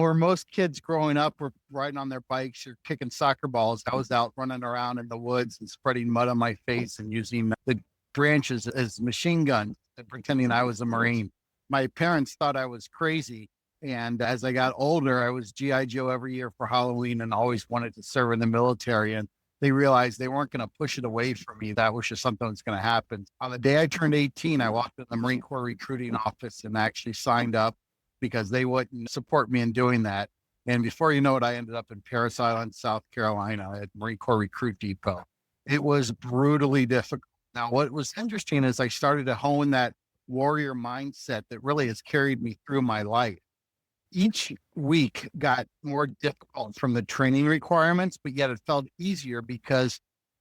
Where most kids growing up were riding on their bikes or kicking soccer balls, I was out running around in the woods and spreading mud on my face and using the branches as machine guns and pretending I was a Marine. My parents thought I was crazy. And as I got older, I was GI Joe every year for Halloween and always wanted to serve in the military. And they realized they weren't going to push it away from me. That was just something that's going to happen. On the day I turned 18, I walked in the Marine Corps recruiting office and actually signed up because they wouldn't support me in doing that. And before you know it, I ended up in Parris Island, South Carolina at Marine Corps Recruit Depot. It was brutally difficult. Now, what was interesting is I started to hone that warrior mindset that really has carried me through my life. Each week got more difficult from the training requirements, but yet it felt easier because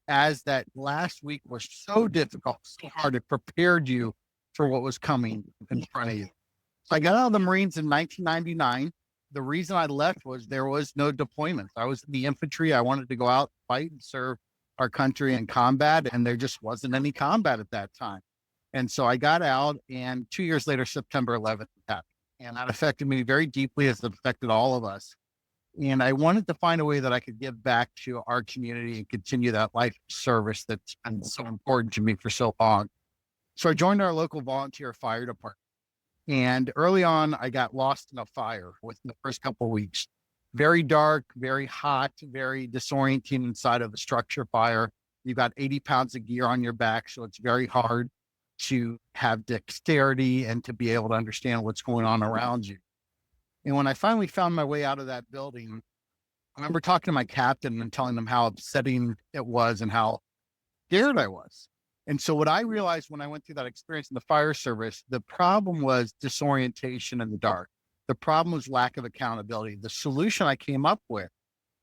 as that last week was so difficult, so hard, it prepared you for what was coming in front of you. So I got out of the Marines in 1999. The reason I left was there was no deployments. I was in the infantry. I wanted to go out, fight, and serve our country in combat, and there just wasn't any combat at that time. And so I got out, and 2 years later, September 11th happened. And that affected me very deeply, as it affected all of us. And I wanted to find a way that I could give back to our community and continue that life service that's been so important to me for so long. So I joined our local volunteer fire department. And early on, I got lost in a fire within the first couple of weeks. Very dark, very hot, very disorienting inside of a structure fire. You've got 80 pounds of gear on your back, so it's very hard to have dexterity and to be able to understand what's going on around you. And when I finally found my way out of that building, I remember talking to my captain and telling him how upsetting it was and how scared I was. And so what I realized when I went through that experience in the fire service, the problem was disorientation in the dark. The problem was lack of accountability. The solution I came up with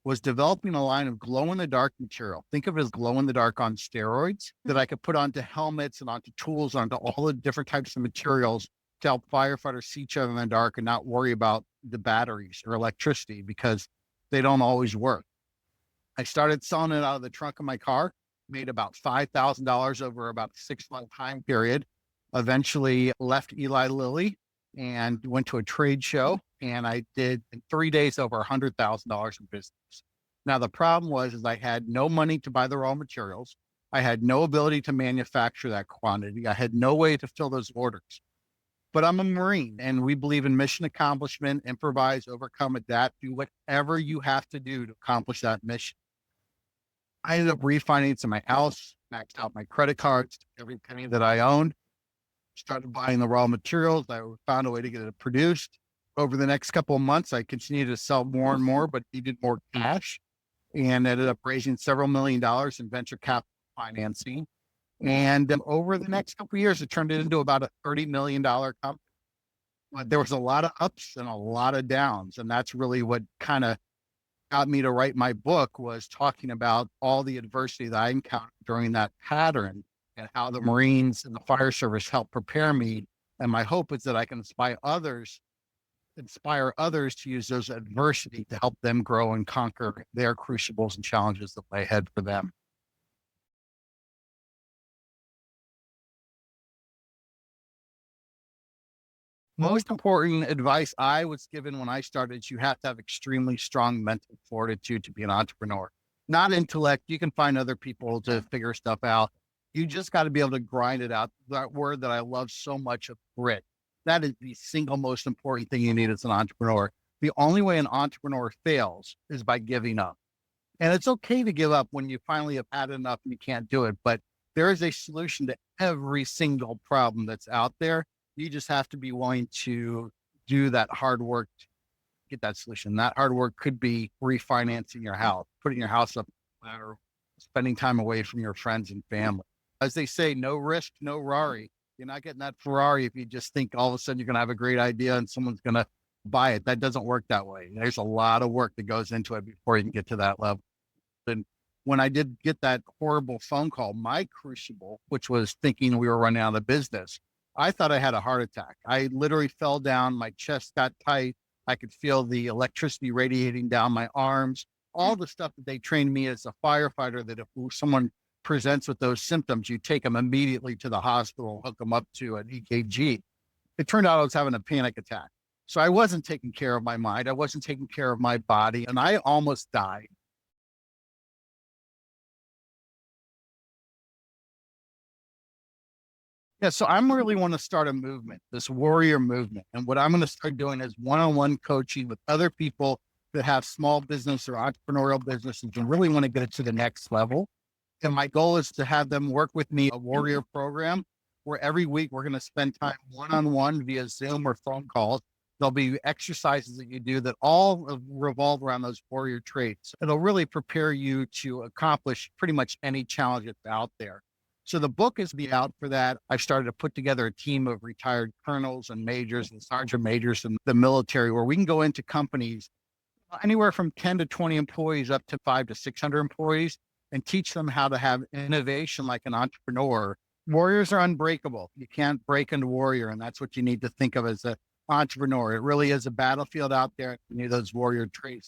was developing a line of glow in the dark material. Think of it as glow in the dark on steroids that I could put onto helmets and onto tools, onto all the different types of materials to help firefighters see each other in the dark and not worry about the batteries or electricity because they don't always work. I started selling it out of the trunk of my car, made about $5,000 over about a 6-month time period, eventually left Eli Lilly and went to a trade show. And I did in 3 days over $100,000 in business. Now, the problem was, is I had no money to buy the raw materials. I had no ability to manufacture that quantity. I had no way to fill those orders. But I'm a Marine and we believe in mission accomplishment, improvise, overcome, adapt, do whatever you have to do to accomplish that mission. I ended up refinancing my house, maxed out my credit cards, every penny that I owned, started buying the raw materials. I found a way to get it produced. Over the next couple of months, I continued to sell more and more, but needed more cash and ended up raising several $1,000,000 in venture capital financing. And over the next couple of years, it turned it into about a $30 million company. But there was a lot of ups and a lot of downs. And that's really what kind of got me to write my book, was talking about all the adversity that I encountered during that pattern and how the Marines and the fire service helped prepare me. And my hope is that I can inspire others to use those adversity to help them grow and conquer their crucibles and challenges that lay ahead for them. Most important advice I was given when I started is you have to have extremely strong mental fortitude to be an entrepreneur. Not intellect. You can find other people to figure stuff out. You just got to be able to grind it out. That word that I love so much, of grit. That is the single most important thing you need as an entrepreneur. The only way an entrepreneur fails is by giving up. And it's okay to give up when you finally have had enough and you can't do it. But there is a solution to every single problem that's out there. You just have to be willing to do that hard work to get that solution. That hard work could be refinancing your house, putting your house up, or spending time away from your friends and family. As they say, no risk, no Rari. You're not getting that Ferrari if you just think all of a sudden you're going to have a great idea and someone's going to buy it. That doesn't work that way. There's a lot of work that goes into it before you can get to that level. And when I did get that horrible phone call, my crucible, which was thinking we were running out of business, I thought I had a heart attack. I literally fell down. My chest got tight. I could feel the electricity radiating down my arms, all the stuff that they trained me as a firefighter, that if someone presents with those symptoms, you take them immediately to the hospital, hook them up to an EKG. It turned out I was having a panic attack. So I wasn't taking care of my mind. I wasn't taking care of my body, and I almost died. Yeah, so I'm really want to start a movement, this warrior movement. And what I'm going to start doing is one-on-one coaching with other people that have small business or entrepreneurial businesses and really want to get it to the next level. And my goal is to have them work with me, a warrior program, where every week we're going to spend time one-on-one via Zoom or phone calls. There'll be exercises that you do that all revolve around those warrior traits. It'll really prepare you to accomplish pretty much any challenge that's out there. So the book is be out for that. I started to put together a team of retired colonels and majors and sergeant majors in the military where we can go into companies anywhere from 10 to 20 employees up to 5 to 600 employees and teach them how to have innovation like an entrepreneur. Warriors are unbreakable. You can't break a warrior. And that's what you need to think of as an entrepreneur. It really is a battlefield out there. You need those warrior traits.